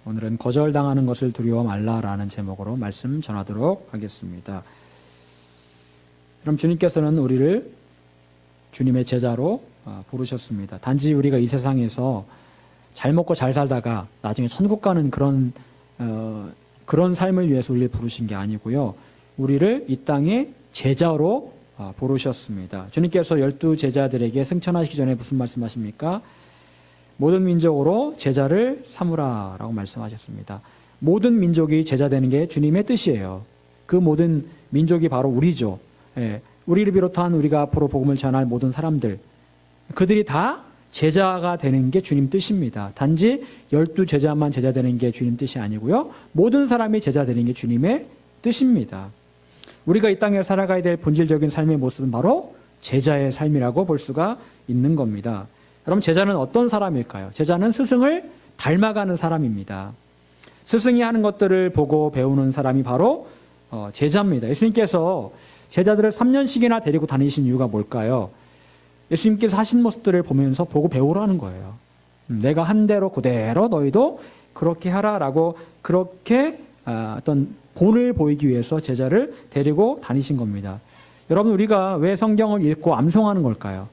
오늘은 거절당하는 것을 두려워 말라라는 제목으로 말씀 전하도록 하겠습니다. 그럼 주님께서는 우리를 주님의 제자로 부르셨습니다. 단지 우리가 이 세상에서 잘 먹고 잘 살다가 나중에 천국 가는 그런 삶을 위해서 우리를 부르신 게 아니고요. 우리를 이 땅에 제자로 부르셨습니다. 주님께서 12제자들에게 승천하시기 전에 무슨 말씀하십니까? 모든 민족으로 제자를 삼으라라고 말씀하셨습니다. 모든 민족이 제자 되는 게 주님의 뜻이에요. 그 모든 민족이 바로 우리죠. 우리를 비롯한 우리가 앞으로 복음을 전할 모든 사람들, 그들이 다 제자가 되는 게 주님 뜻입니다. 단지 12제자만 제자 되는 게 주님 뜻이 아니고요. 모든 사람이 제자 되는 게 주님의 뜻입니다. 우리가 이 땅에 살아가야 될 본질적인 삶의 모습은 바로 제자의 삶이라고 볼 수가 있는 겁니다. 그럼 제자는 어떤 사람일까요? 제자는 스승을 닮아가는 사람입니다. 스승이 하는 것들을 보고 배우는 사람이 바로 제자입니다. 예수님께서 제자들을 3년씩이나 데리고 다니신 이유가 뭘까요? 예수님께서 하신 모습들을 보면서 보고 배우라는 거예요. 내가 한 대로 그대로 너희도 그렇게 하라라고 그렇게 어떤 본을 보이기 위해서 제자를 데리고 다니신 겁니다. 여러분, 우리가 왜 성경을 읽고 암송하는 걸까요?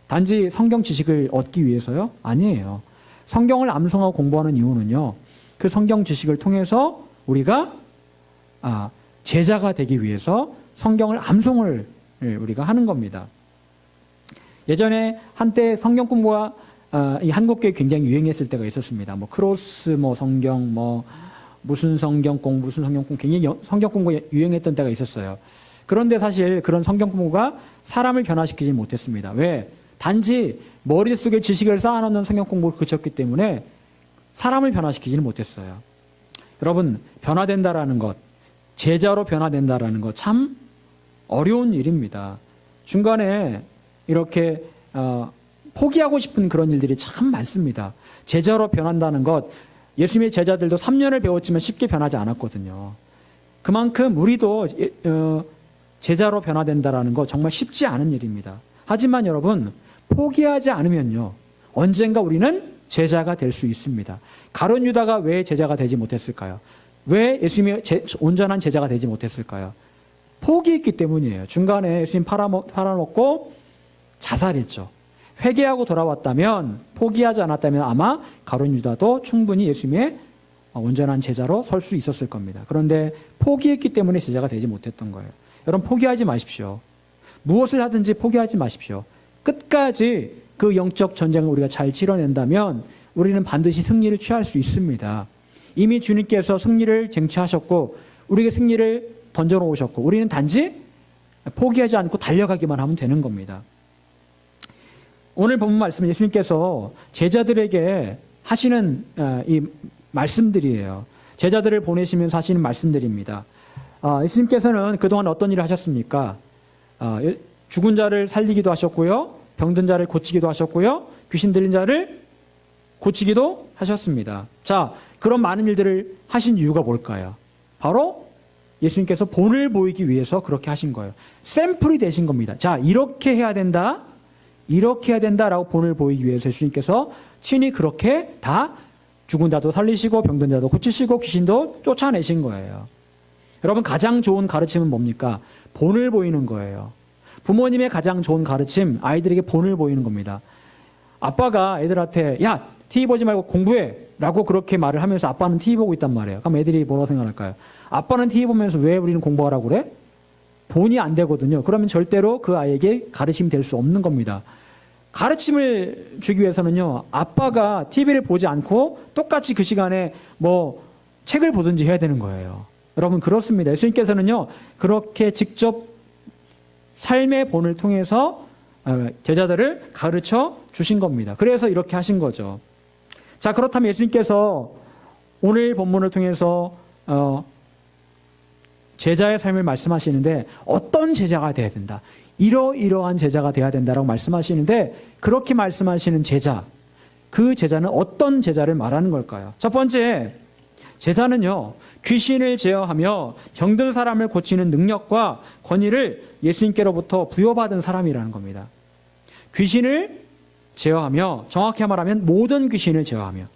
단지 성경 지식을 얻기 위해서요? 아니에요. 성경을 암송하고 공부하는 이유는요, 그 성경 지식을 통해서 우리가 제자가 되기 위해서 성경을 암송을 우리가 하는 겁니다. 예전에 한때 성경 공부가 이 한국교회 굉장히 유행했을 때가 있었습니다. 크로스 성경 무슨 성경공 무슨 성경공, 굉장히 성경 공부 유행했던 때가 있었어요. 그런데 사실 그런 성경 공부가 사람을 변화시키지 못했습니다. 왜? 단지 머릿속에 지식을 쌓아놓는 성경 공부를 그쳤기 때문에 사람을 변화시키지는 못했어요. 여러분, 변화된다라는 것, 제자로 변화된다라는 것 참 어려운 일입니다. 중간에 이렇게 포기하고 싶은 그런 일들이 참 많습니다. 제자로 변한다는 것, 예수님의 제자들도 3년을 배웠지만 쉽게 변하지 않았거든요. 그만큼 우리도 제자로 변화된다라는 것 정말 쉽지 않은 일입니다. 하지만 여러분, 포기하지 않으면요, 언젠가 우리는 제자가 될 수 있습니다. 가룟 유다가 왜 제자가 되지 못했을까요? 왜 예수님의 온전한 제자가 되지 못했을까요? 포기했기 때문이에요. 중간에 예수님 팔아먹고 자살했죠. 회개하고 돌아왔다면, 포기하지 않았다면 아마 가룟 유다도 충분히 예수님의 온전한 제자로 설 수 있었을 겁니다. 그런데 포기했기 때문에 제자가 되지 못했던 거예요. 여러분, 포기하지 마십시오. 무엇을 하든지 포기하지 마십시오. 끝까지 그 영적 전쟁을 우리가 잘 치러낸다면 우리는 반드시 승리를 취할 수 있습니다. 이미 주님께서 승리를 쟁취하셨고 우리에게 승리를 던져놓으셨고 우리는 단지 포기하지 않고 달려가기만 하면 되는 겁니다. 오늘 본문 말씀은 예수님께서 제자들에게 하시는 이 말씀들이에요. 제자들을 보내시면서 하시는 말씀들입니다. 예수님께서는 그동안 어떤 일을 하셨습니까? 죽은 자를 살리기도 하셨고요, 병든 자를 고치기도 하셨고요, 귀신 들린 자를 고치기도 하셨습니다. 자, 그런 많은 일들을 하신 이유가 뭘까요? 바로 예수님께서 본을 보이기 위해서 그렇게 하신 거예요. 샘플이 되신 겁니다. 자, 이렇게 해야 된다, 이렇게 해야 된다라고 본을 보이기 위해서 예수님께서 친히 그렇게 다 죽은 자도 살리시고 병든 자도 고치시고 귀신도 쫓아내신 거예요. 여러분, 가장 좋은 가르침은 뭡니까? 본을 보이는 거예요. 부모님의 가장 좋은 가르침, 아이들에게 본을 보이는 겁니다. 아빠가 애들한테 야, TV 보지 말고 공부해 라고 그렇게 말을 하면서 아빠는 TV 보고 있단 말이에요. 그럼 애들이 뭐라고 생각할까요? 아빠는 TV 보면서 왜 우리는 공부하라고 그래? 본이 안 되거든요. 그러면 절대로 그 아이에게 가르침이 될 수 없는 겁니다. 가르침을 주기 위해서는요, 아빠가 TV를 보지 않고 똑같이 그 시간에 책을 보든지 해야 되는 거예요. 여러분, 그렇습니다. 예수님께서는요, 그렇게 직접 삶의 본을 통해서 제자들을 가르쳐 주신 겁니다. 그래서 이렇게 하신 거죠. 자, 그렇다면 예수님께서 오늘 본문을 통해서 제자의 삶을 말씀하시는데 어떤 제자가 돼야 된다, 이러이러한 제자가 돼야 된다라고 말씀하시는데, 그렇게 말씀하시는 제자, 그 제자는 어떤 제자를 말하는 걸까요? 첫 번째, 제자는요, 귀신을 제어하며 병든 사람을 고치는 능력과 권위를 예수님께로부터 부여받은 사람이라는 겁니다. 귀신을 제어하며, 정확히 말하면 모든 귀신을 제어하며,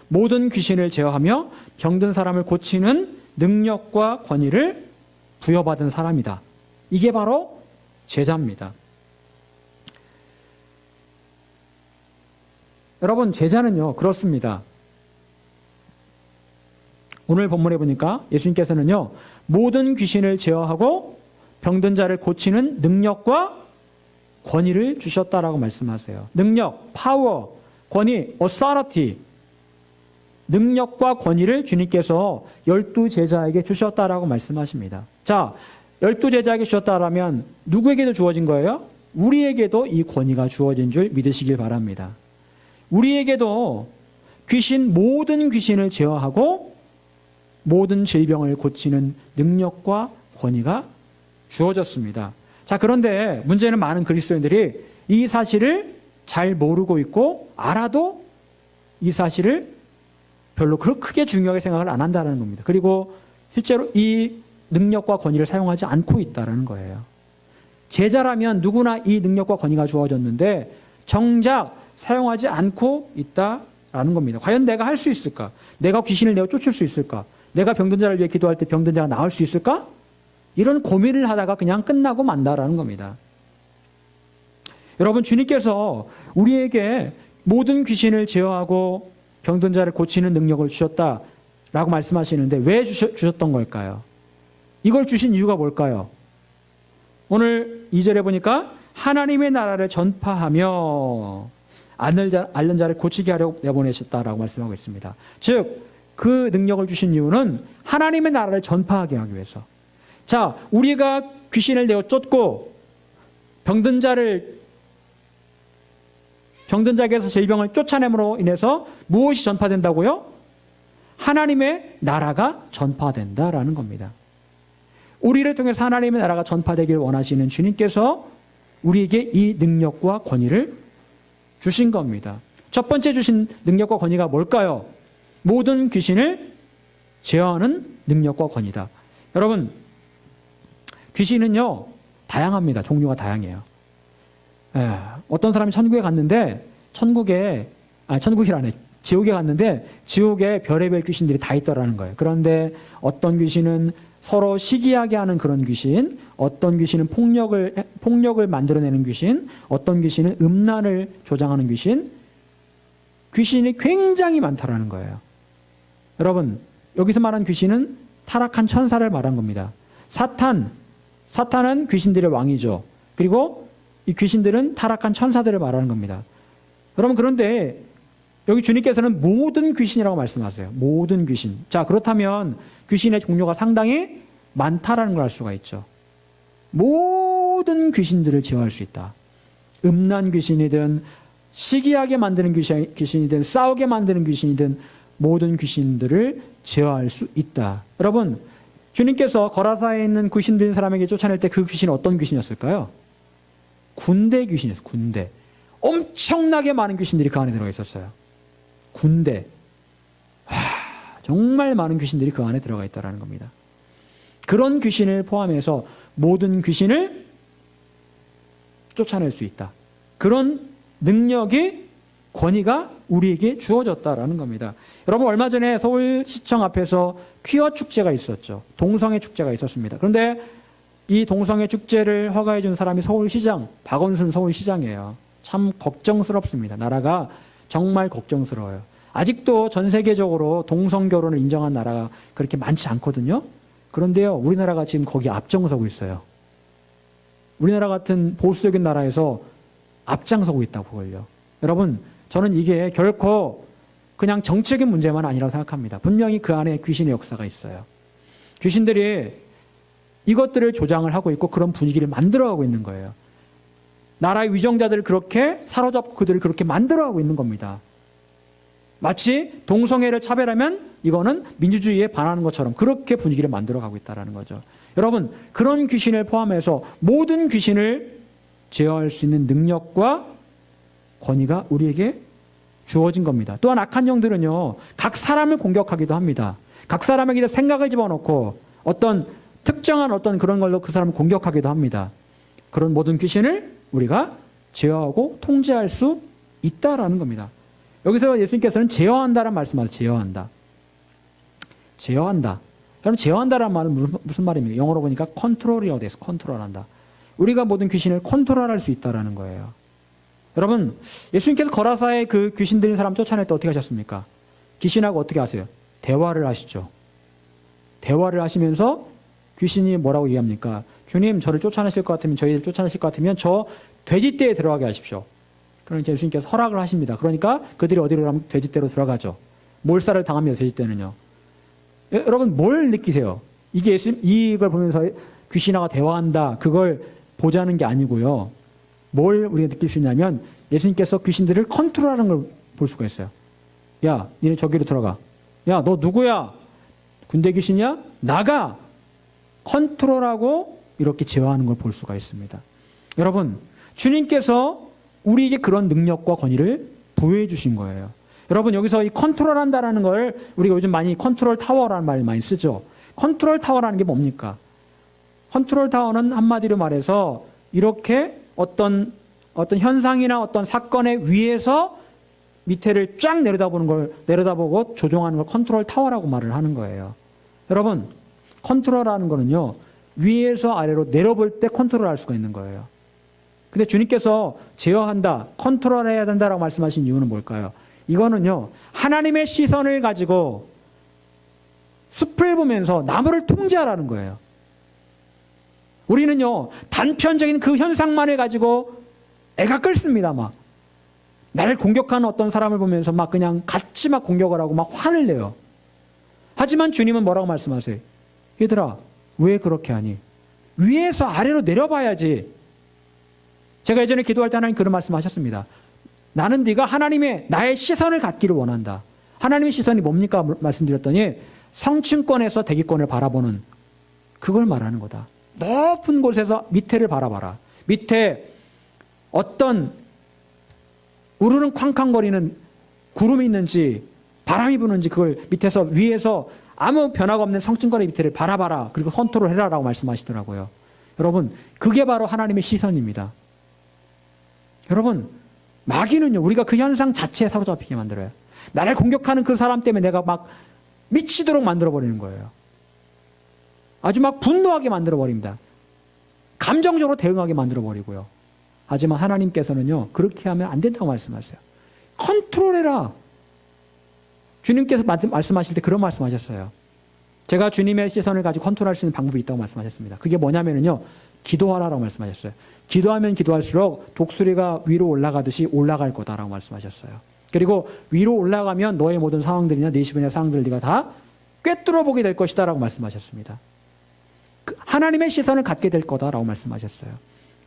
모든 귀신을 제어하며 병든 사람을 고치는 능력과 권위를 부여받은 사람이다. 이게 바로 제자입니다. 여러분, 제자는요, 그렇습니다. 오늘 본문에 보니까 예수님께서는요, 모든 귀신을 제어하고 병든 자를 고치는 능력과 권위를 주셨다라고 말씀하세요. 능력, 파워, 권위, authority. 능력과 권위를 주님께서 12제자에게 주셨다라고 말씀하십니다. 자, 12제자에게 주셨다라면 누구에게도 주어진 거예요? 우리에게도 이 권위가 주어진 줄 믿으시길 바랍니다. 우리에게도 모든 귀신을 제어하고 모든 질병을 고치는 능력과 권위가 주어졌습니다. 자, 그런데 문제는 많은 그리스도인들이 이 사실을 잘 모르고 있고 알아도 이 사실을 별로 그렇게 크게 중요하게 생각을 안 한다는 겁니다. 그리고 실제로 이 능력과 권위를 사용하지 않고 있다는 거예요. 제자라면 누구나 이 능력과 권위가 주어졌는데 정작 사용하지 않고 있다라는 겁니다. 과연 내가 할 수 있을까? 내가 귀신을 내어 쫓을 수 있을까? 내가 병든 자를 위해 기도할 때 병든 자가 나을 수 있을까? 이런 고민을 하다가 그냥 끝나고 만다라는 겁니다. 여러분, 주님께서 우리에게 모든 귀신을 제어하고 병든 자를 고치는 능력을 주셨다라고 말씀하시는데 왜 주셨던 걸까요? 이걸 주신 이유가 뭘까요? 오늘 2절에 보니까 하나님의 나라를 전파하며 앓는 자를 고치게 하려고 내보내셨다라고 말씀하고 있습니다. 즉, 그 능력을 주신 이유는 하나님의 나라를 전파하게 하기 위해서. 자, 우리가 귀신을 내어 쫓고 병든 자에게서 질병을 쫓아냄으로 인해서 무엇이 전파된다고요? 하나님의 나라가 전파된다라는 겁니다. 우리를 통해서 하나님의 나라가 전파되길 원하시는 주님께서 우리에게 이 능력과 권위를 주신 겁니다. 첫 번째 주신 능력과 권위가 뭘까요? 모든 귀신을 제어하는 능력과 권위다. 여러분, 귀신은요, 다양합니다. 종류가 다양해요. 어떤 사람이 천국에 갔는데 지옥에 갔는데 지옥에 별의별 귀신들이 다 있더라는 거예요. 그런데 어떤 귀신은 서로 시기하게 하는 그런 귀신, 어떤 귀신은 폭력을 만들어내는 귀신, 어떤 귀신은 음란을 조장하는 귀신이 굉장히 많다라는 거예요. 여러분, 여기서 말한 귀신은 타락한 천사를 말한 겁니다. 사탄은 귀신들의 왕이죠. 그리고 이 귀신들은 타락한 천사들을 말하는 겁니다. 여러분, 그런데 여기 주님께서는 모든 귀신이라고 말씀하세요. 모든 귀신. 자, 그렇다면 귀신의 종류가 상당히 많다라는 걸 알 수가 있죠. 모든 귀신들을 제어할 수 있다. 음란 귀신이든 시기하게 만드는 귀신이든 싸우게 만드는 귀신이든 모든 귀신들을 제어할 수 있다. 여러분, 주님께서 거라사에 있는 귀신 들린 사람에게 쫓아낼 때 그 귀신은 어떤 귀신이었을까요? 군대 귀신이었어요. 군대. 엄청나게 많은 귀신들이 그 안에 들어가 있었어요. 군대. 정말 많은 귀신들이 그 안에 들어가 있다는 겁니다. 그런 귀신을 포함해서 모든 귀신을 쫓아낼 수 있다. 그런 능력이, 권위가 우리에게 주어졌다라는 겁니다. 여러분, 얼마 전에 서울시청 앞에서 퀴어 축제가 있었죠. 동성애 축제가 있었습니다. 그런데 이 동성애 축제를 허가해 준 사람이 서울시장, 박원순 서울시장이에요. 참 걱정스럽습니다. 나라가 정말 걱정스러워요. 아직도 전 세계적으로 동성 결혼을 인정한 나라가 그렇게 많지 않거든요. 그런데요, 우리나라가 지금 거기 앞장서고 있어요. 우리나라 같은 보수적인 나라에서 앞장서고 있다고 그걸요. 여러분, 저는 이게 결코 그냥 정치적인 문제만 아니라고 생각합니다. 분명히 그 안에 귀신의 역사가 있어요. 귀신들이 이것들을 조장을 하고 있고 그런 분위기를 만들어가고 있는 거예요. 나라의 위정자들을 그렇게 사로잡고 그들을 그렇게 만들어가고 있는 겁니다. 마치 동성애를 차별하면 이거는 민주주의에 반하는 것처럼 그렇게 분위기를 만들어가고 있다는 거죠. 여러분, 그런 귀신을 포함해서 모든 귀신을 제어할 수 있는 능력과 권위가 우리에게 주어진 겁니다. 또한 악한 영들은요, 각 사람을 공격하기도 합니다. 각 사람에게 생각을 집어넣고 어떤 특정한 어떤 그런 걸로 그 사람을 공격하기도 합니다. 그런 모든 귀신을 우리가 제어하고 통제할 수 있다라는 겁니다. 여기서 예수님께서는 제어한다라는 말씀하세요. 제어한다. 제어한다. 여러분, 제어한다라는 말은 무슨 말입니까? 영어로 보니까 컨트롤이라고 돼서 컨트롤한다. 우리가 모든 귀신을 컨트롤할 수 있다라는 거예요. 여러분, 예수님께서 거라사의 그 귀신 들린 사람 쫓아낼 때 어떻게 하셨습니까? 귀신하고 어떻게 하세요? 대화를 하시죠. 대화를 하시면서 귀신이 뭐라고 얘기합니까? 주님, 저를 쫓아내실 것 같으면, 저희를 쫓아내실 것 같으면 저 돼지떼에 들어가게 하십시오. 그러니까 예수님께서 허락을 하십니다. 그러니까 그들이 어디로 가면 돼지떼로 들어가죠. 몰살을 당합니다. 돼지떼는요. 여러분, 뭘 느끼세요? 이게 이걸 보면서 귀신하고 대화한다, 그걸 보자는 게 아니고요. 뭘 우리가 느낄 수 있냐면 예수님께서 귀신들을 컨트롤하는 걸 볼 수가 있어요. 야, 니네 저기로 들어가. 야, 너 누구야? 군대 귀신이야? 나가! 컨트롤하고 이렇게 제어하는 걸 볼 수가 있습니다. 여러분, 주님께서 우리에게 그런 능력과 권위를 부여해 주신 거예요. 여러분, 여기서 이 컨트롤한다라는 걸 우리가 요즘 많이 컨트롤 타워라는 말 많이 쓰죠. 컨트롤 타워라는 게 뭡니까? 컨트롤 타워는 한마디로 말해서 이렇게 어떤 현상이나 어떤 사건의 위에서 밑에를 쫙 내려다보고 조종하는 걸 컨트롤 타워라고 말을 하는 거예요. 여러분, 컨트롤하는 거는요, 위에서 아래로 내려볼 때 컨트롤할 수가 있는 거예요. 근데 주님께서 제어한다, 컨트롤해야 된다라고 말씀하신 이유는 뭘까요? 이거는요, 하나님의 시선을 가지고 숲을 보면서 나무를 통제하라는 거예요. 우리는요, 단편적인 그 현상만을 가지고 애가 끓습니다. 막 나를 공격하는 어떤 사람을 보면서 막 그냥 같이 막 공격을 하고 막 화를 내요. 하지만 주님은 뭐라고 말씀하세요? 얘들아, 왜 그렇게 하니? 위에서 아래로 내려봐야지. 제가 예전에 기도할 때 하나님 그런 말씀하셨습니다. 나는 네가 나의 시선을 갖기를 원한다. 하나님의 시선이 뭡니까? 말씀드렸더니 성층권에서 대기권을 바라보는, 그걸 말하는 거다. 높은 곳에서 밑에를 바라봐라. 밑에 어떤 우르릉 쾅쾅거리는 구름이 있는지 바람이 부는지 그걸 밑에서 위에서 아무 변화가 없는 성층권의 밑에를 바라봐라. 그리고 컨트롤해라 라고 말씀하시더라고요. 여러분, 그게 바로 하나님의 시선입니다. 여러분, 마귀는요, 우리가 그 현상 자체에 사로잡히게 만들어요. 나를 공격하는 그 사람 때문에 내가 막 미치도록 만들어버리는 거예요. 아주 막 분노하게 만들어버립니다. 감정적으로 대응하게 만들어버리고요. 하지만 하나님께서는요, 그렇게 하면 안 된다고 말씀하세요. 컨트롤해라. 주님께서 말씀하실 때 그런 말씀하셨어요. 제가 주님의 시선을 가지고 컨트롤할 수 있는 방법이 있다고 말씀하셨습니다. 그게 뭐냐면요, 기도하라라고 말씀하셨어요. 기도하면 기도할수록 독수리가 위로 올라가듯이 올라갈 거다라고 말씀하셨어요. 그리고 위로 올라가면 너의 모든 상황들이나 네 주변의 상황들을 네가 다 꿰뚫어 보게 될 것이다라고 말씀하셨습니다. 하나님의 시선을 갖게 될 거다라고 말씀하셨어요.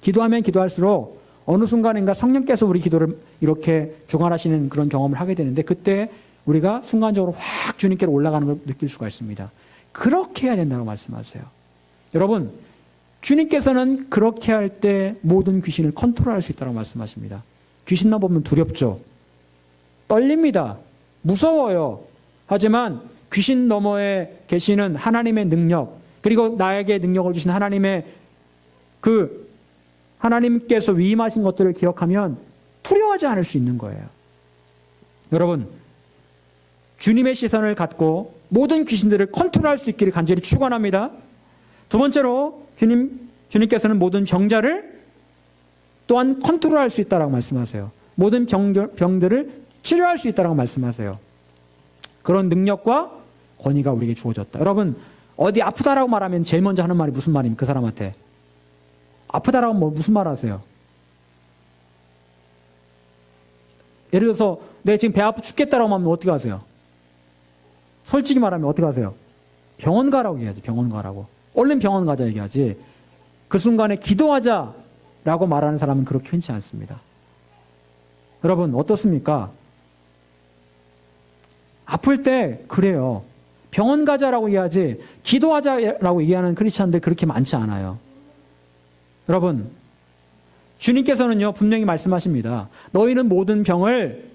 기도하면 기도할수록 어느 순간인가 성령께서 우리 기도를 이렇게 주관하시는 그런 경험을 하게 되는데, 그때 우리가 순간적으로 확 주님께로 올라가는 걸 느낄 수가 있습니다. 그렇게 해야 된다고 말씀하세요. 여러분, 주님께서는 그렇게 할 때 모든 귀신을 컨트롤할 수 있다고 말씀하십니다. 귀신만 보면 두렵죠. 떨립니다. 무서워요. 하지만 귀신 너머에 계시는 하나님의 능력, 그리고 나에게 능력을 주신 하나님께서 위임하신 것들을 기억하면 두려워하지 않을 수 있는 거예요. 여러분, 주님의 시선을 갖고 모든 귀신들을 컨트롤할 수 있기를 간절히 축원합니다. 두 번째로 주님께서는 모든 병자를 또한 컨트롤할 수 있다라고 말씀하세요. 모든 병들을 치료할 수 있다라고 말씀하세요. 그런 능력과 권위가 우리에게 주어졌다. 여러분, 어디 아프다라고 말하면 제일 먼저 하는 말이 무슨 말입니까? 그 사람한테 아프다라고 하면 무슨 말 하세요? 예를 들어서 내가 지금 배 아파 죽겠다라고 하면 어떻게 하세요? 솔직히 말하면 어떻게 하세요? 병원 가라고 얘기하지. 병원 가라고. 얼른 병원 가자 얘기하지. 그 순간에 기도하자라고 말하는 사람은 그렇게 흔치 않습니다. 여러분, 어떻습니까? 아플 때 그래요. 병원 가자라고 얘기하지 기도하자라고 얘기하는 크리스찬들 그렇게 많지 않아요. 여러분, 주님께서는요, 분명히 말씀하십니다. 너희는 모든 병을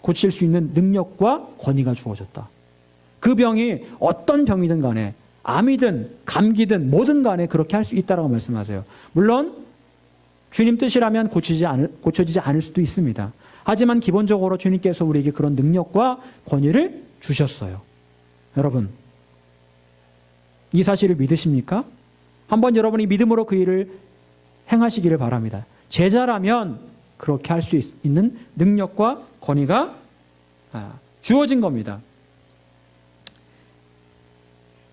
고칠 수 있는 능력과 권위가 주어졌다. 그 병이 어떤 병이든 간에, 암이든 감기든 뭐든 간에 그렇게 할 수 있다라고 말씀하세요. 물론 주님 뜻이라면 고쳐지지 않을 수도 있습니다. 하지만 기본적으로 주님께서 우리에게 그런 능력과 권위를 주셨어요. 여러분, 이 사실을 믿으십니까? 한번 여러분이 믿음으로 그 일을 행하시기를 바랍니다. 제자라면 그렇게 할 수 있는 능력과 권위가 주어진 겁니다.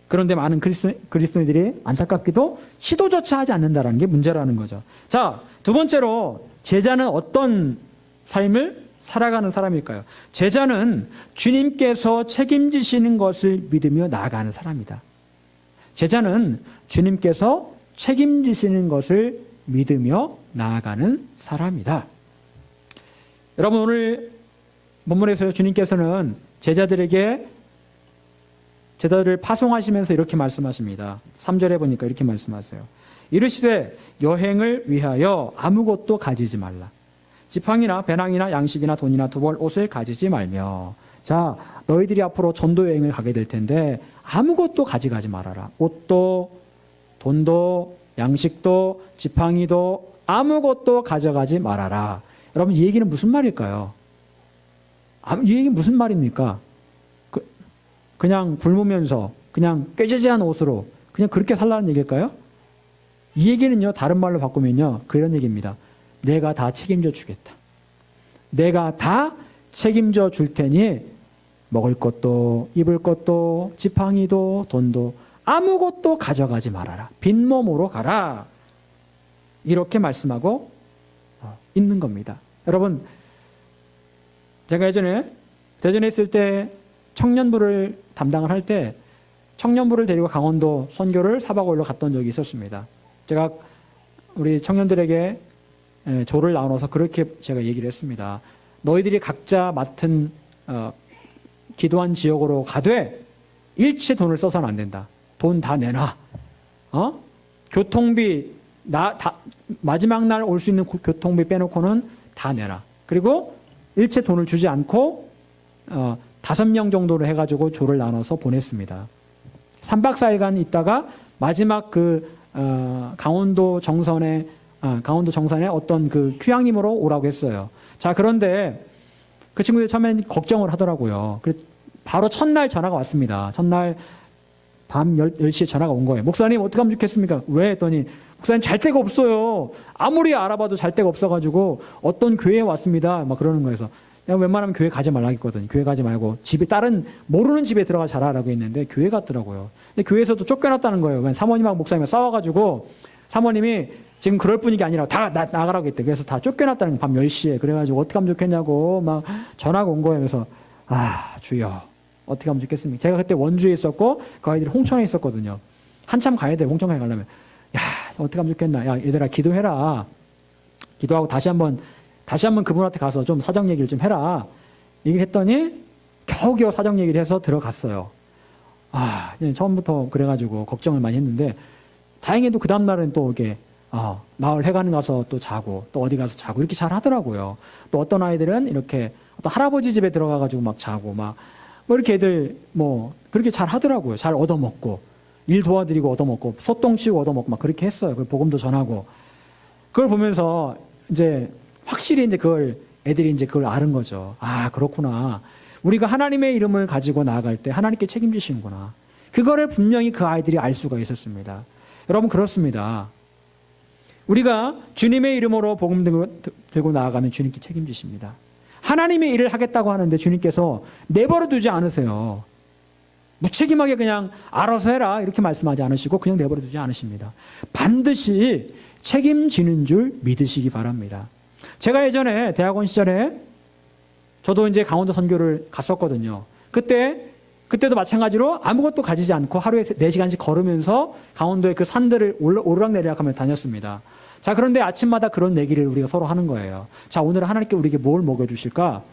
그런데 많은 그리스도인들이 안타깝게도 시도조차 하지 않는다는 게 문제라는 거죠. 자, 두 번째로 제자는 어떤 삶을 살아가는 사람일까요? 제자는 주님께서 책임지시는 것을 믿으며 나아가는 사람이다. 제자는 주님께서 책임지시는 것을 믿으며 나아가는 사람이다. 여러분, 오늘 본문에서 주님께서는 제자들을 파송하시면서 이렇게 말씀하십니다. 3절에 보니까 이렇게 말씀하세요. 이르시되 여행을 위하여 아무것도 가지지 말라. 지팡이나 배낭이나 양식이나 돈이나 두벌 옷을 가지지 말며. 자, 너희들이 앞으로 전도 여행을 가게 될 텐데 아무것도 가져가지 말아라. 옷도 돈도 양식도 지팡이도 아무것도 가져가지 말아라. 여러분, 이 얘기는 무슨 말일까요? 이 얘기는 무슨 말입니까? 그냥 굶으면서 그냥 꾀지지한 옷으로 그냥 그렇게 살라는 얘기일까요? 이 얘기는요, 다른 말로 바꾸면요, 그런 얘기입니다. 내가 다 책임져 주겠다. 내가 다 책임져 줄 테니 먹을 것도 입을 것도 지팡이도 돈도 아무것도 가져가지 말아라. 빈몸으로 가라. 이렇게 말씀하고 있는 겁니다. 여러분, 제가 예전에 대전에 있을 때 청년부를 담당을 할 때 청년부를 데리고 강원도 선교를 4박 5일로 갔던 적이 있었습니다. 제가 우리 청년들에게 조를 나눠서 그렇게 제가 얘기를 했습니다. 너희들이 각자 맡은 기도한 지역으로 가되 일체 돈을 써서는 안 된다. 돈 다 내놔. 교통비 마지막 날 올 수 있는 교통비 빼놓고는 다 내놔. 그리고 일체 돈을 주지 않고 5명 정도로 해가지고 조를 나눠서 보냈습니다. 3박 4일간 있다가 마지막 강원도 정선에 어떤 그 휴양림으로 오라고 했어요. 자, 그런데 그 친구들이 처음엔 걱정을 하더라고요. 바로 첫날 전화가 왔습니다. 첫날 밤 10시에 전화가 온 거예요. 목사님, 어떻게 하면 좋겠습니까? 왜? 했더니 목사님, 잘 데가 없어요. 아무리 알아봐도 잘 데가 없어가지고 어떤 교회에 왔습니다. 막 그러는 거여서 내가 웬만하면 교회 가지 말라고 했거든. 교회 가지 말고 다른 모르는 집에 들어가 자라라고 했는데 교회 갔더라고요. 근데 교회에서도 쫓겨났다는 거예요. 사모님하고 목사님이 싸워가지고 사모님이 지금 그럴 분위기 아니라 다 나가라고 했대. 그래서 다 쫓겨났다는 거예요. 밤 10시에. 그래가지고 어떻게 하면 좋겠냐고 막 전화가 온 거예요. 그래서 주여, 어떻게 하면 좋겠습니까? 제가 그때 원주에 있었고 그 아이들이 홍천에 있었거든요. 한참 가야 돼요. 홍천까지 가려면. 어떻게 하면 좋겠나. 야, 얘들아, 기도해라. 기도하고 다시 한번 그분한테 가서 좀 사정 얘기를 좀 해라. 얘기를 했더니 겨우겨우 사정 얘기를 해서 들어갔어요. 처음부터 그래가지고 걱정을 많이 했는데 다행히도 그 다음날은 또 이렇게 마을 회관 가서 또 자고 또 어디 가서 자고 이렇게 잘 하더라고요. 또 어떤 아이들은 이렇게 어떤 할아버지 집에 들어가가지고 막 자고 뭐 이렇게 애들 그렇게 잘 하더라고요. 잘 얻어먹고 일 도와드리고 얻어먹고 소똥 치우고 얻어먹고 막 그렇게 했어요. 그 복음도 전하고 그걸 보면서 이제 확실히 이제 애들이 이제 그걸 아는 거죠. 그렇구나. 우리가 하나님의 이름을 가지고 나아갈 때 하나님께 책임지시는구나. 그거를 분명히 그 아이들이 알 수가 있었습니다. 여러분, 그렇습니다. 우리가 주님의 이름으로 복음 들고 나아가면 주님께 책임지십니다. 하나님의 일을 하겠다고 하는데 주님께서 내버려 두지 않으세요. 무책임하게 그냥 알아서 해라 이렇게 말씀하지 않으시고 그냥 내버려 두지 않으십니다. 반드시 책임지는 줄 믿으시기 바랍니다. 제가 예전에 대학원 시절에 저도 이제 강원도 선교를 갔었거든요. 그때도 마찬가지로 아무것도 가지지 않고 하루에 4시간씩 걸으면서 강원도의 그 산들을 오르락내리락 하며 다녔습니다. 자, 그런데 아침마다 그런 얘기를 우리가 서로 하는 거예요. 자, 오늘은 하나님께 우리에게 뭘 먹여주실까?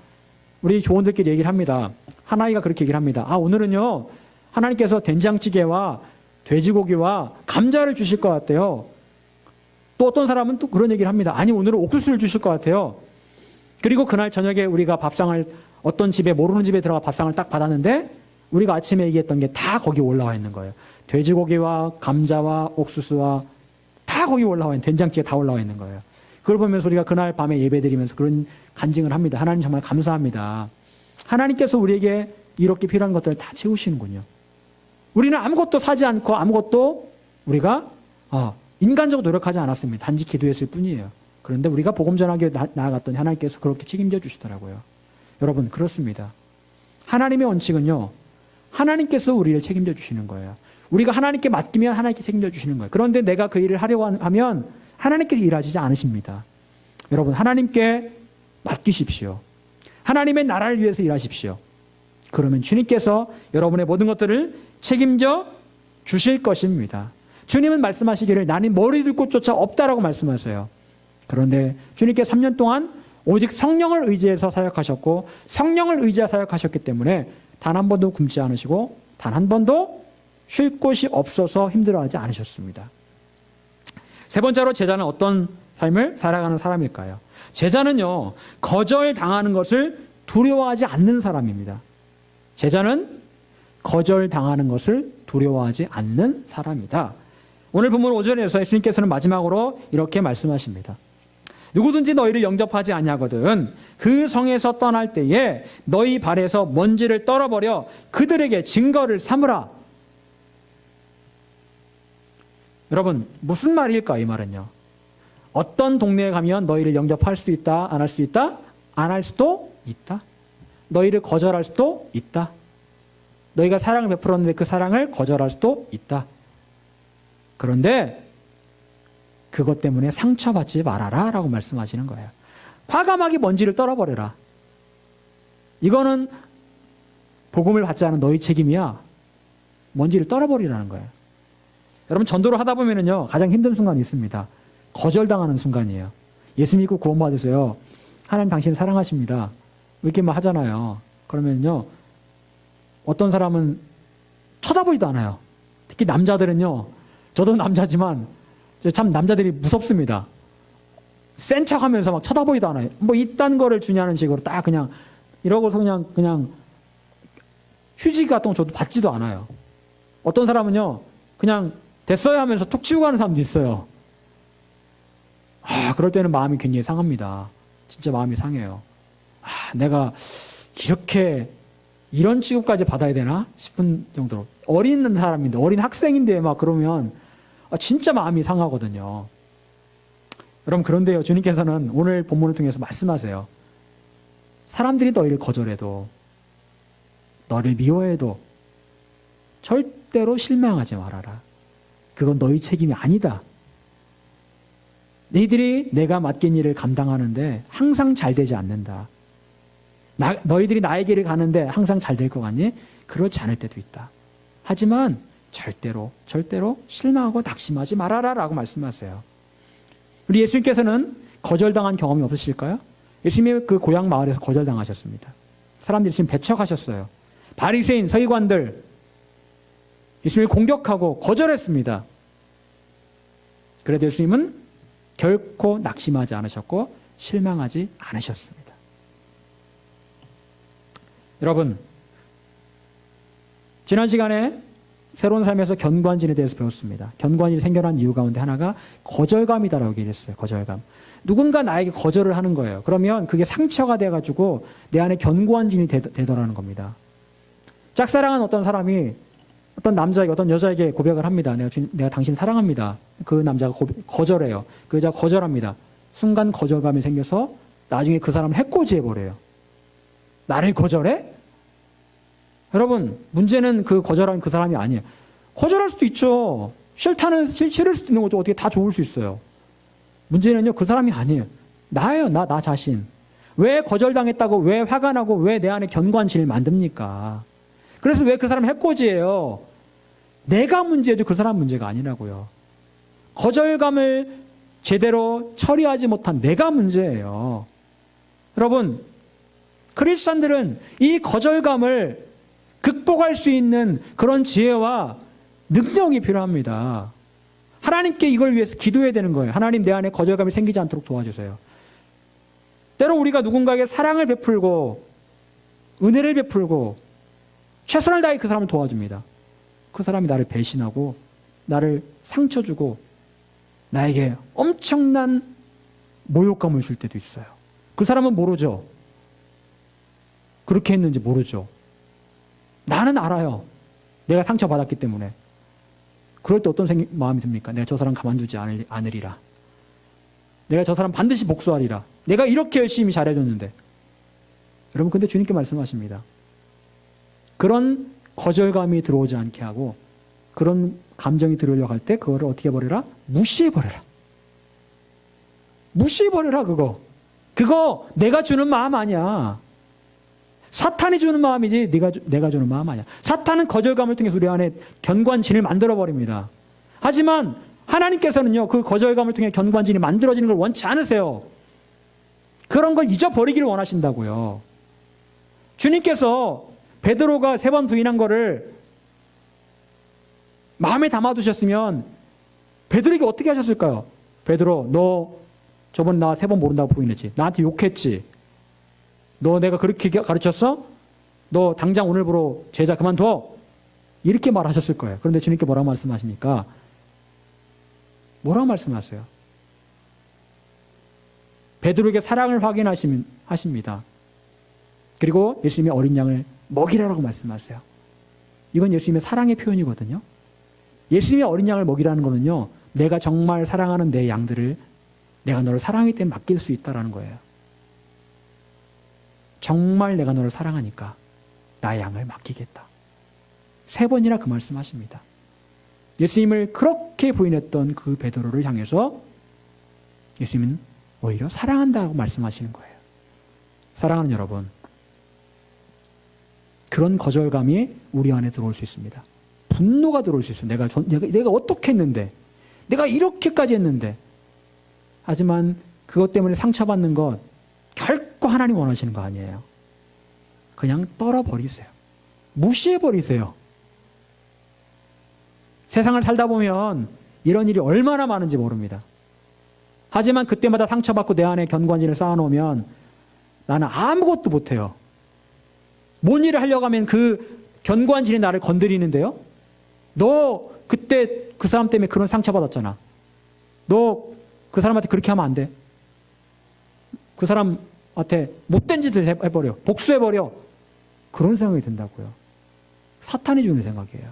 우리 조원들끼리 얘기를 합니다. 하나이가 그렇게 얘기를 합니다. 오늘은요, 하나님께서 된장찌개와 돼지고기와 감자를 주실 것 같아요. 또 어떤 사람은 또 그런 얘기를 합니다. 아니, 오늘은 옥수수를 주실 것 같아요. 그리고 그날 저녁에 우리가 밥상을 어떤 집에 모르는 집에 들어가 밥상을 딱 받았는데 우리가 아침에 얘기했던 게 다 거기 올라와 있는 거예요. 돼지고기와 감자와 옥수수와 다 거기 올라와 있는 된장찌개 다 올라와 있는 거예요. 그걸 보면서 우리가 그날 밤에 예배드리면서 그런 간증을 합니다. 하나님 정말 감사합니다. 하나님께서 우리에게 이렇게 필요한 것들을 다 채우시는군요. 우리는 아무것도 사지 않고 아무것도 우리가 인간적으로 노력하지 않았습니다. 단지 기도했을 뿐이에요. 그런데 우리가 복음 전하기 나아갔더니 하나님께서 그렇게 책임져 주시더라고요. 여러분, 그렇습니다. 하나님의 원칙은요, 하나님께서 우리를 책임져 주시는 거예요. 우리가 하나님께 맡기면 하나님께 책임져 주시는 거예요. 그런데 내가 그 일을 하려고 하면 하나님께서 일하시지 않으십니다. 여러분, 하나님께 맡기십시오. 하나님의 나라를 위해서 일하십시오. 그러면 주님께서 여러분의 모든 것들을 책임져 주실 것입니다. 주님은 말씀하시기를 나는 머리 들 곳조차 없다라고 말씀하세요. 그런데 주님께서 3년 동안 오직 성령을 의지해서 사역하셨고 성령을 의지해서 사역하셨기 때문에 단 한 번도 굶지 않으시고 단 한 번도 쉴 곳이 없어서 힘들어하지 않으셨습니다. 세 번째로 제자는 어떤 삶을 살아가는 사람일까요? 제자는요, 거절당하는 것을 두려워하지 않는 사람입니다. 제자는 거절당하는 것을 두려워하지 않는 사람이다. 오늘 본문 5절에서 예수님께서는 마지막으로 이렇게 말씀하십니다. 누구든지 너희를 영접하지 아니하거든 그 성에서 떠날 때에 너희 발에서 먼지를 떨어버려 그들에게 증거를 삼으라. 여러분, 무슨 말일까? 이 말은요, 어떤 동네에 가면 너희를 영접할 수 있다, 안 할 수 있다, 안 할 수도 있다. 너희를 거절할 수도 있다. 너희가 사랑을 베풀었는데 그 사랑을 거절할 수도 있다. 그런데 그것 때문에 상처받지 말아라 라고 말씀하시는 거예요. 과감하게 먼지를 떨어버려라. 이거는 복음을 받지 않은 너희 책임이야. 먼지를 떨어버리라는 거예요. 여러분, 전도를 하다 보면은요, 가장 힘든 순간이 있습니다. 거절당하는 순간이에요. 예수 믿고 구원받으세요. 하나님 당신을 사랑하십니다. 이렇게 막 하잖아요. 그러면요, 어떤 사람은 쳐다보지도 않아요. 특히 남자들은요, 저도 남자지만 참 남자들이 무섭습니다. 센 척하면서 막 쳐다보지도 않아요. 뭐 이딴 거를 주냐는 식으로 딱 그냥 이러고서 그냥 휴지 같은 거 줘도 받지도 않아요. 어떤 사람은요, 그냥 됐어요 하면서 툭 치고 가는 사람도 있어요. 그럴 때는 마음이 굉장히 상합니다. 진짜 마음이 상해요. 내가 이렇게 이런 취급까지 받아야 되나 싶은 정도로. 어린 사람인데, 어린 학생인데 막 그러면 진짜 마음이 상하거든요. 여러분, 그런데요, 주님께서는 오늘 본문을 통해서 말씀하세요. 사람들이 너희를 거절해도, 너를 미워해도 절대로 실망하지 말아라. 그건 너희 책임이 아니다. 너희들이 내가 맡긴 일을 감당하는데 항상 잘 되지 않는다. 너희들이 나의 길을 가는데 항상 잘 될 것 같니? 그렇지 않을 때도 있다. 하지만 절대로 실망하고 낙심하지 말아라 라고 말씀하세요. 우리 예수님께서는 거절당한 경험이 없으실까요? 예수님의 그 고향 마을에서 거절당하셨습니다. 사람들이 지금 배척하셨어요. 바리새인, 서기관들 예수님을 공격하고 거절했습니다. 그래도 예수님은 결코 낙심하지 않으셨고 실망하지 않으셨습니다. 여러분, 지난 시간에 새로운 삶에서 견고한진에 대해서 배웠습니다. 견고한진이 생겨난 이유 가운데 하나가 거절감이다라고 얘기했어요. 거절감. 누군가 나에게 거절을 하는 거예요. 그러면 그게 상처가 돼가지고 내 안에 견고한진이 되더라는 겁니다. 짝사랑한 어떤 사람이 어떤 남자에게, 어떤 여자에게 고백을 합니다. 내가 당신 사랑합니다. 그 남자가 거절해요. 그 여자가 거절합니다. 순간 거절감이 생겨서 나중에 그 사람을 해코지해버려요. 나를 거절해? 여러분, 문제는 그 거절한 그 사람이 아니에요. 거절할 수도 있죠. 싫을 수도 있는 거죠. 어떻게 다 좋을 수 있어요. 문제는요, 그 사람이 아니에요. 나예요. 나 자신. 왜 거절당했다고, 왜 화가 나고, 왜 내 안에 견고한 진을 만듭니까? 그래서 왜 그 사람 해코지해요? 내가 문제죠. 그 사람 문제가 아니라고요. 거절감을 제대로 처리하지 못한 내가 문제예요. 여러분, 크리스찬들은 이 거절감을 극복할 수 있는 그런 지혜와 능력이 필요합니다. 하나님께 이걸 위해서 기도해야 되는 거예요. 하나님, 내 안에 거절감이 생기지 않도록 도와주세요. 때로 우리가 누군가에게 사랑을 베풀고 은혜를 베풀고 최선을 다해 그 사람을 도와줍니다. 그 사람이 나를 배신하고 나를 상처 주고 나에게 엄청난 모욕감을 줄 때도 있어요. 그 사람은 모르죠. 그렇게 했는지 모르죠. 나는 알아요. 내가 상처받았기 때문에. 그럴 때 어떤 마음이 듭니까? 내가 저 사람 가만두지 않으리라. 내가 저 사람 반드시 복수하리라. 내가 이렇게 열심히 잘해줬는데. 여러분, 근데 주님께 말씀하십니다. 그런 거절감이 들어오지 않게 하고 그런 감정이 들어오려고 할 때 그거를 어떻게 버려라? 무시해버려라. 무시해버려라. 그거 내가 주는 마음 아니야. 사탄이 주는 마음이지 내가 주는 마음 아니야. 사탄은 거절감을 통해서 우리 안에 견관진을 만들어버립니다. 하지만 하나님께서는요, 그 거절감을 통해 견관진이 만들어지는 걸 원치 않으세요. 그런 걸 잊어버리기를 원하신다고요. 주님께서 베드로가 3번 부인한 거를 마음에 담아두셨으면 베드로에게 어떻게 하셨을까요? 베드로, 너 저번에 나 3번 모른다고 부인했지. 나한테 욕했지. 너 내가 그렇게 가르쳤어? 너 당장 오늘부로 제자 그만둬. 이렇게 말하셨을 거예요. 그런데 주님께 뭐라고 말씀하십니까? 뭐라고 말씀하세요? 베드로에게 사랑을 확인하십니다. 그리고 예수님의 어린 양을 먹이라고 말씀하세요. 이건 예수님의 사랑의 표현이거든요. 예수님의 어린 양을 먹이라는 거는요, 내가 정말 사랑하는 내 양들을 내가 너를 사랑하기 때문에 맡길 수 있다는 거예요. 정말 내가 너를 사랑하니까 나의 양을 맡기겠다. 3번이나 그 말씀하십니다. 예수님을 그렇게 부인했던 그 베드로를 향해서 예수님은 오히려 사랑한다고 말씀하시는 거예요. 사랑하는 여러분, 그런 거절감이 우리 안에 들어올 수 있습니다. 분노가 들어올 수 있어요. 내가 어떻게 했는데, 내가 이렇게까지 했는데. 하지만 그것 때문에 상처받는 것 결코 하나님 원하시는 거 아니에요. 그냥 떨어버리세요. 무시해버리세요. 세상을 살다 보면 이런 일이 얼마나 많은지 모릅니다. 하지만 그때마다 상처받고 내 안에 견관진을 쌓아놓으면 나는 아무것도 못해요. 뭔 일을 하려고 하면 그 견관진이 나를 건드리는데요. 너 그때 그 사람 때문에 그런 상처받았잖아. 너 그 사람한테 그렇게 하면 안 돼. 그 사람한테 못된 짓을 해버려. 복수해버려. 그런 생각이 든다고요. 사탄이 주는 생각이에요.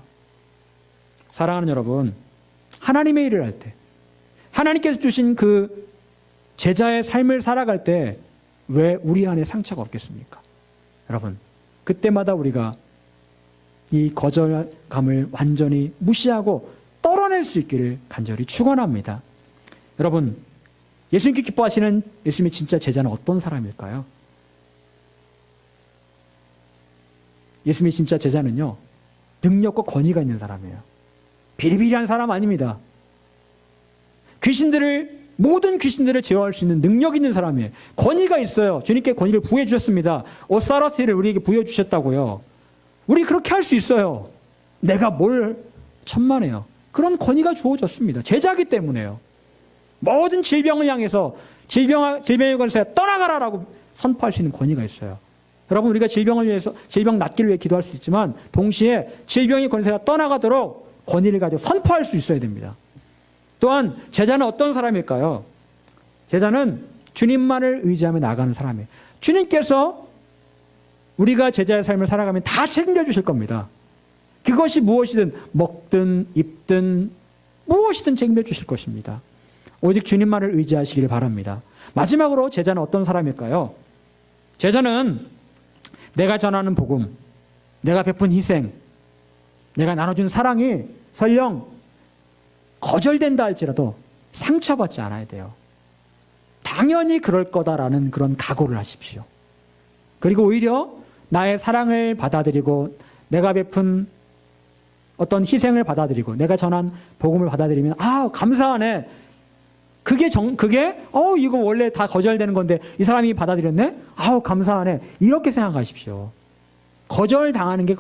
사랑하는 여러분, 하나님의 일을 할 때, 하나님께서 주신 그 제자의 삶을 살아갈 때 왜 우리 안에 상처가 없겠습니까? 여러분, 그때마다 우리가 이 거절감을 완전히 무시하고 떨어낼 수 있기를 간절히 축원합니다. 여러분, 예수님께 기뻐하시는 예수님의 진짜 제자는 어떤 사람일까요? 예수님의 진짜 제자는요, 능력과 권위가 있는 사람이에요. 비리비리한 사람 아닙니다. 모든 귀신들을 제어할 수 있는 능력 있는 사람이에요. 권위가 있어요. 주님께 권위를 부여해 주셨습니다. 오사라티를 우리에게 부여해 주셨다고요. 우리 그렇게 할 수 있어요. 내가 뭘 천만에요. 그런 권위가 주어졌습니다. 제자기 때문에요. 모든 질병을 향해서 질병에 관해서 떠나가라라고 선포할 수 있는 권위가 있어요. 여러분, 우리가 질병을 위해서, 질병 낫기를 위해 기도할 수 있지만 동시에 질병의 권세가 떠나가도록 권위를 가지고 선포할 수 있어야 됩니다. 또한 제자는 어떤 사람일까요? 제자는 주님만을 의지하며 나가는 사람이에요. 주님께서 우리가 제자의 삶을 살아가면 다 책임져 주실 겁니다. 그것이 무엇이든 먹든 입든 무엇이든 책임져 주실 것입니다. 오직 주님만을 의지하시기를 바랍니다. 마지막으로 제자는 어떤 사람일까요? 제자는 내가 전하는 복음, 내가 베푼 희생, 내가 나눠준 사랑이 설령 거절된다 할지라도 상처받지 않아야 돼요. 당연히 그럴 거다라는 그런 각오를 하십시오. 그리고 오히려 나의 사랑을 받아들이고 내가 베푼 어떤 희생을 받아들이고 내가 전한 복음을 받아들이면 감사하네. 이거 원래 다 거절되는 건데 이 사람이 받아들였네? 감사하네. 이렇게 생각하십시오. 거절당하는 게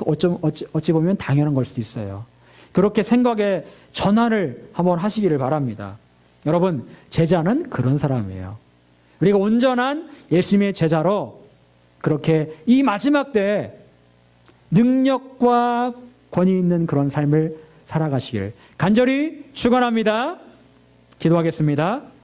어찌 보면 당연한 걸 수도 있어요. 그렇게 생각의 전환을 한번 하시기를 바랍니다. 여러분, 제자는 그런 사람이에요. 우리가 온전한 예수님의 제자로 그렇게 이 마지막 때에 능력과 권위 있는 그런 삶을 살아가시길 간절히 축원합니다. 기도하겠습니다.